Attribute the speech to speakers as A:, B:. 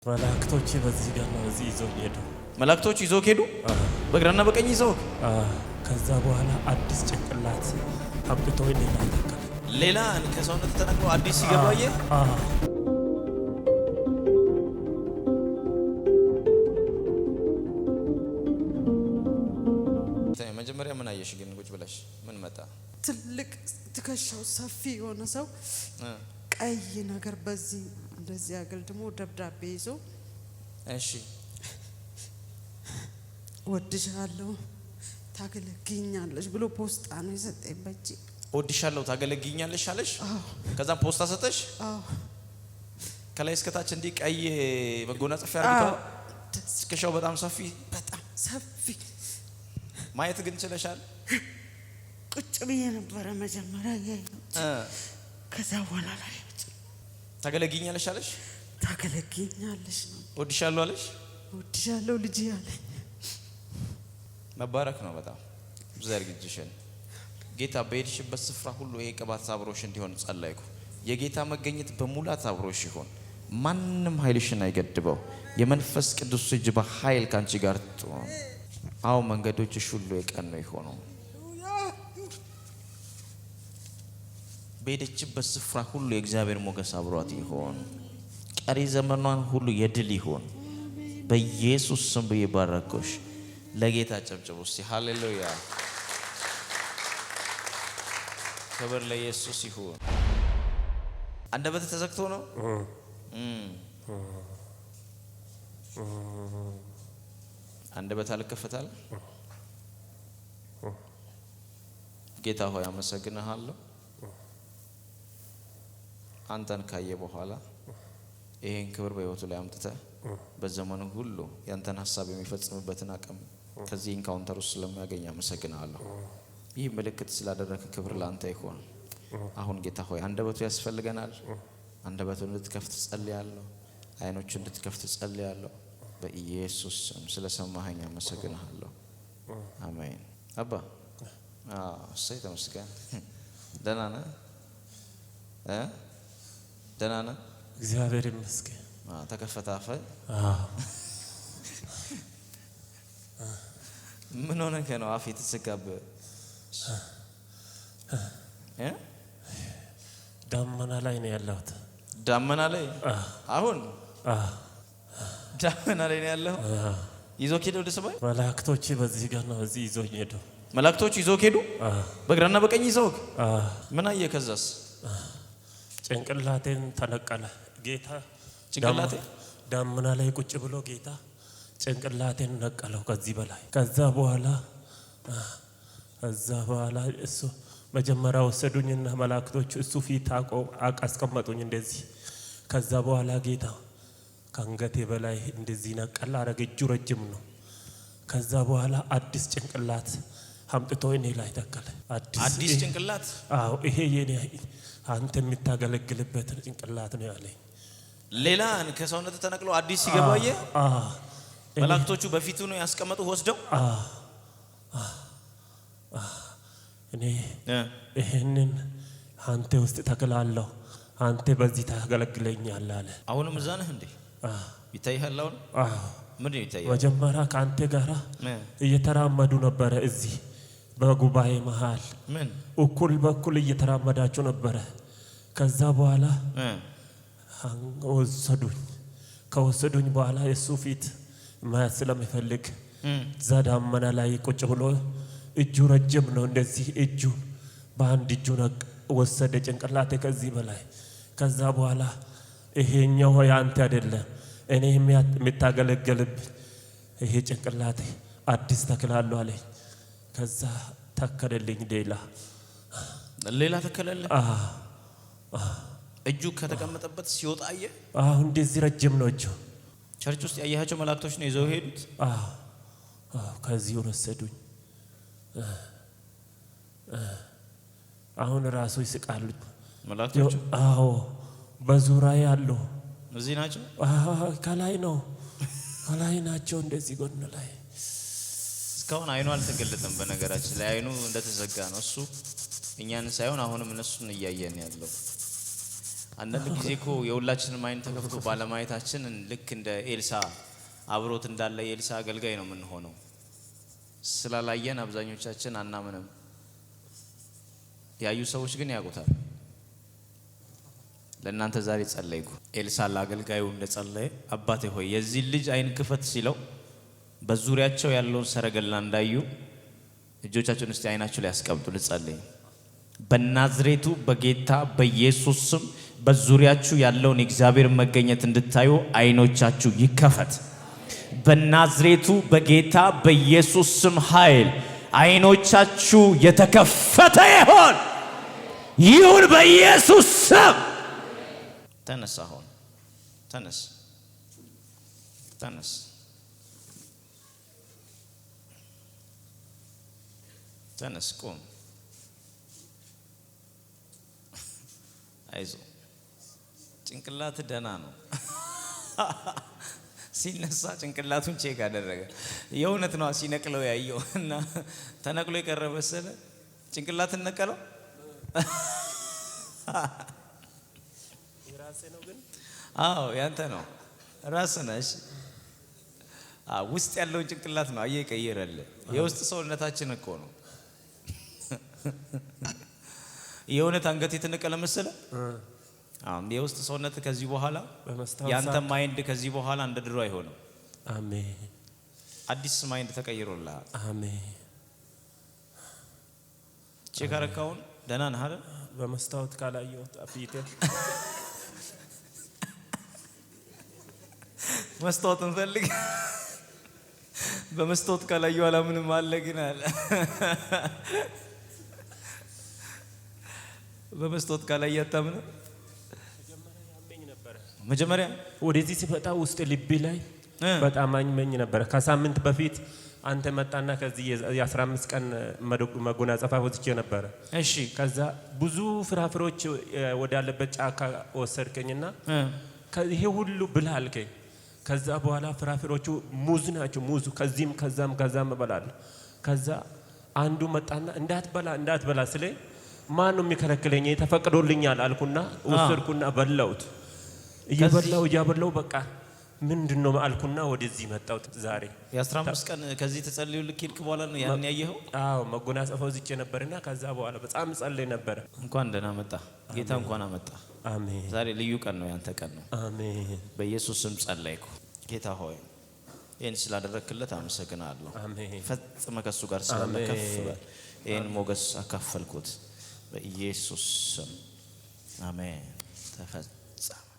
A: መላእክቶች በዚህ ጋር ነው እዚህ ይዘው ሄዱ።
B: መላእክቶች ይዘው ሄዱ በግራና በቀኝ ይዘው።
A: ከዛ በኋላ አዲስ ጭንቅላት አብጥተው
B: ሌላ ከሰውነት ተነቅሎ አዲስ ሲገባየ መጀመሪያ ምን አየሽ ግን ቁጭ ብለሽ ምን መጣ?
C: ትልቅ ትከሻው ሰፊ የሆነ ሰው ቀይ ነገር በዚህ እንደዚህ አገልድሞ ደብዳቤ ይዞ
B: እሺ
C: ወድሻለሁ ታገለግኛለሽ ብሎ ፖስታ ነው የሰጠኝ በእጄ።
B: ወድሻለሁ ታገለግኛለሽ አለሽ? ከዛ ፖስታ ሰጠሽ? ከላይ እስከታች እንዲህ ቀይ መጎናጸፊያ አድርገው ትከሻው በጣም ሰፊ ማየት ግን ችለሻል?
C: ቁጭ ብዬ ነበረ መጀመሪያ ያየሁት። ከዛ በኋላ ላይ
B: ታገለግኛለሽ አለሽ?
C: ታገለግኛለሽ ነው።
B: ወድሻለሁ አለሽ?
C: ወድሻለሁ ልጅ ያለኝ
B: መባረክ ነው። በጣም ዘርግጅሽን ጌታ በሄድሽበት ስፍራ ሁሉ ይሄ ቅባት አብሮሽ እንዲሆን ጸለይኩ። የጌታ መገኘት በሙላት አብሮሽ ይሁን። ማንም ኃይልሽን አይገድበው። የመንፈስ ቅዱስ እጅ በኃይል ካንቺ ጋር ትሁን። አው መንገዶችሽ ሁሉ የቀኑ ይሆኑ። በሄደችበት ስፍራ ሁሉ የእግዚአብሔር ሞገስ አብሯት ይሁን። ቀሪ ዘመኗን ሁሉ የድል ይሁን። በኢየሱስ ስም ይባረክሽ። ለጌታ ጨብጨቡ እስቲ ሃሌሉያ። ክብር ለኢየሱስ ይሁን። አንደበት ተዘግቶ ነው አንደበት አልከፈታል። ጌታ ሆይ አመሰግንሃለሁ። አንተን ካየ በኋላ ይሄን ክብር በህይወቱ ላይ አምጥተህ በዘመኑ ሁሉ ያንተን ሐሳብ የሚፈጽምበትን አቅም ከዚህ ኢንካውንተር ውስጥ ስለሚያገኝ አመሰግናለሁ። ይህ ምልክት ስላደረክ ክብር ላንተ ይሁን። አሁን ጌታ ሆይ አንደበቱ ያስፈልገናል። አንደበቱን እንድትከፍት ጸልያለሁ። አይኖቹን እንድትከፍት ጸልያለሁ። በኢየሱስ ስም ስለሰማኸኝ አመሰግናለሁ። አሜን። አባ እሰይ ተመስገን። ደህና ነህ? ደህና ነህ?
A: እግዚአብሔር ይመስገን።
B: ተከፈተ አፈ ምን ሆነህ ነው አፍ የተዘጋብህ?
A: ዳመና ላይ ነው ያለሁት።
B: ዳመና ላይ አሁን ዳመና ላይ ነው ያለው። ይዞ ሄዱ ወደ ሰማይ
A: መላእክቶች በዚህ ጋር ነው እዚህ ይዘው ሄዱ።
B: መላእክቶች ይዘው ሄዱ በግራና በቀኝ ይዘው። ምን አየህ? ከዛስ
A: ጭንቅላቴን ተነቀለ ጌታ።
B: ጭንቅላቴ
A: ዳመና ላይ ቁጭ ብሎ ጌታ ጭንቅላቴን ነቀለው ከዚህ በላይ። ከዛ በኋላ እሱ መጀመሪያ ወሰዱኝና መላእክቶች እሱ ፊት አስቀመጡኝ እንደዚህ። ከዛ በኋላ ጌታ ከአንገቴ በላይ እንደዚህ ነቀል አረገ። እጁ ረጅም ነው። ከዛ በኋላ አዲስ ጭንቅላት አምጥቶ እኔ ላይ ተከለ።
B: አዲስ ጭንቅላት?
A: አዎ ይሄ የኔ አንተ የምታገለግልበት ጭንቅላት ነው ያለኝ።
B: ሌላ ከሰውነት ተነቅሎ አዲስ ሲገባየ መላእክቶቹ በፊቱ ነው ያስቀመጡ ወስደው። እኔ
A: ይሄንን አንተ ውስጥ ተክላለሁ፣ አንተ በዚህ ታገለግለኛለህ አለ።
B: አሁንም እዛ ነህ እንዴ? ይታይሃል አሁን? ምን ይታያል?
A: መጀመሪያ ከአንተ ጋራ እየተራመዱ ነበረ እዚህ በጉባኤ መሃል።
B: ምን
A: እኩል በኩል እየተራመዳችሁ ነበረ። ከዛ በኋላ ከወሰዱኝ በኋላ የሱ ፊት ማየት ስለሚፈልግ እዛ ዳመና ላይ ቁጭ ብሎ እጁ ረጅም ነው እንደዚህ እጁ በአንድ እጁ ወሰደ ጭንቅላቴ ከዚህ በላይ። ከዛ በኋላ ይሄኛው ያንተ አይደለም እኔ የምታገለግልብኝ ይሄ ጭንቅላቴ አዲስ ተክላለሁ አለኝ። ከዛ ተከለልኝ። ሌላ
B: ተከለለ። እጁ ከተቀመጠበት ሲወጣ አየ።
A: እንደዚህ ረጅም ነው እጁ።
B: ቸርች ውስጥ ያያቸው መላእክቶች ነው ይዘው ሄዱት።
A: ከዚህ ወሰዱኝ። አሁን ራሱ ይስቃሉ
B: መላእክቶቹ።
A: በዙሪያ ያለው
B: እዚህ ናቸው።
A: ከላይ ነው ከላይ ናቸው እንደዚህ ጎን ላይ።
B: እስካሁን አይኑ አልተገለጠም። በነገራችን ላይ አይኑ እንደተዘጋ ነው። እሱ እኛን ሳይሆን አሁንም እነሱን እያየን ያለው አንዳንድ ጊዜ እኮ የሁላችንም አይን ተከፍቶ ባለማየታችን ልክ እንደ ኤልሳ አብሮት እንዳለ የኤልሳ አገልጋይ ነው የምንሆነው። ስላላየን አብዛኞቻችን አናምንም። ያዩ ሰዎች ግን ያውቁታል። ለእናንተ ዛሬ ጸለይኩ። ኤልሳ ለአገልጋዩ እንደጸለየ አባቴ ሆይ የዚህ ልጅ አይን ክፈት ሲለው በዙሪያቸው ያለውን ሰረገላ እንዳዩ እጆቻቸውን እስቲ አይናቸው ላይ ያስቀምጡ። ልጸልይ። በናዝሬቱ በጌታ በኢየሱስ ስም በዙሪያችሁ ያለውን እግዚአብሔር መገኘት እንድታዩ አይኖቻችሁ ይከፈት። በናዝሬቱ በጌታ በኢየሱስ ስም ኃይል አይኖቻችሁ የተከፈተ ይሁን በኢየሱስ ስም። ተነስ፣ አሁን ተነስ፣ ተነስ፣ ተነስ፣ ቁም። አይዞ ጭንቅላት ደህና ነው። ሲነሳ ጭንቅላቱን ቼክ አደረገ። የእውነት ነው ሲነቅለው ያየው እና ተነቅሎ የቀረ መሰለ። ጭንቅላትን ነቀለው።
A: የራሴ ነው ግን?
B: አዎ ያንተ ነው፣ ራስህ ነህ። ውስጥ ያለውን ጭንቅላት ነው አየህ ቀየረልህ። የውስጥ ሰውነታችን እኮ ነው። የእውነት አንገት የተነቀለ መሰለ። የውስጥ ሰውነት ከዚህ በኋላ ያንተ ማይንድ ከዚህ በኋላ እንደ ድሮ አይሆንም።
A: አሜን።
B: አዲስ ማይንድ ተቀይሮልሃል።
A: አሜን።
B: ቼክ አረካውን ደህና ነህ አይደል?
A: በመስታወት ካላየሁት አፍይቴ
B: መስታወት እንፈልግ። በመስታወት ካላየሁ አላምንም አለ ግን አለ። በመስታወት ካላየህ አታምንም? መጀመሪያ
A: ወደዚህ ሲመጣ ውስጥ ልቤ ላይ በጣም አመኝ ነበር። ከሳምንት በፊት አንተ መጣና ከዚህ የ15 ቀን መጎናጸፊያ ወስጄ ነበር።
B: እሺ።
A: ከዛ ብዙ ፍራፍሬዎች ወዳለበት ጫካ ወሰድከኝና ይሄ ሁሉ ብላ አልከኝ። ከዛ በኋላ ፍራፍሬዎቹ ሙዝ ናቸው። ሙዝ ከዚህም ከዛም እበላለሁ። ከዛ አንዱ መጣና እንዳትበላ ስለኝ ማን ነው የሚከለክለኝ? ተፈቅዶልኛል አልኩና ወሰድኩና በላሁት። እያበላው በቃ ምንድነው አልኩና ወደዚህ መጣው። ዛሬ
B: የ15 ቀን ከዚህ ተጸልዩ ልክ ሄድክ በኋላ ነው ያን ያየኸው?
A: አዎ መጎናጸፊያው ዝቼ ነበርና ከዛ በኋላ በጣም ጸልይ ነበር።
B: እንኳን ደህና መጣ ጌታ፣ እንኳን አመጣ።
A: አሜን።
B: ዛሬ ልዩ ቀን ነው፣ ያንተ ቀን ነው።
A: አሜን።
B: በኢየሱስ ስም ጸለይኩ። ጌታ ሆይ ይህን ስላደረክለት አመሰግናለሁ።
A: አሜን።
B: ፈጽመ ከሱ ጋር ስለመከፍ ይህን ሞገስ አካፈልኩት በኢየሱስ ስም አሜን። ተፈጸመ።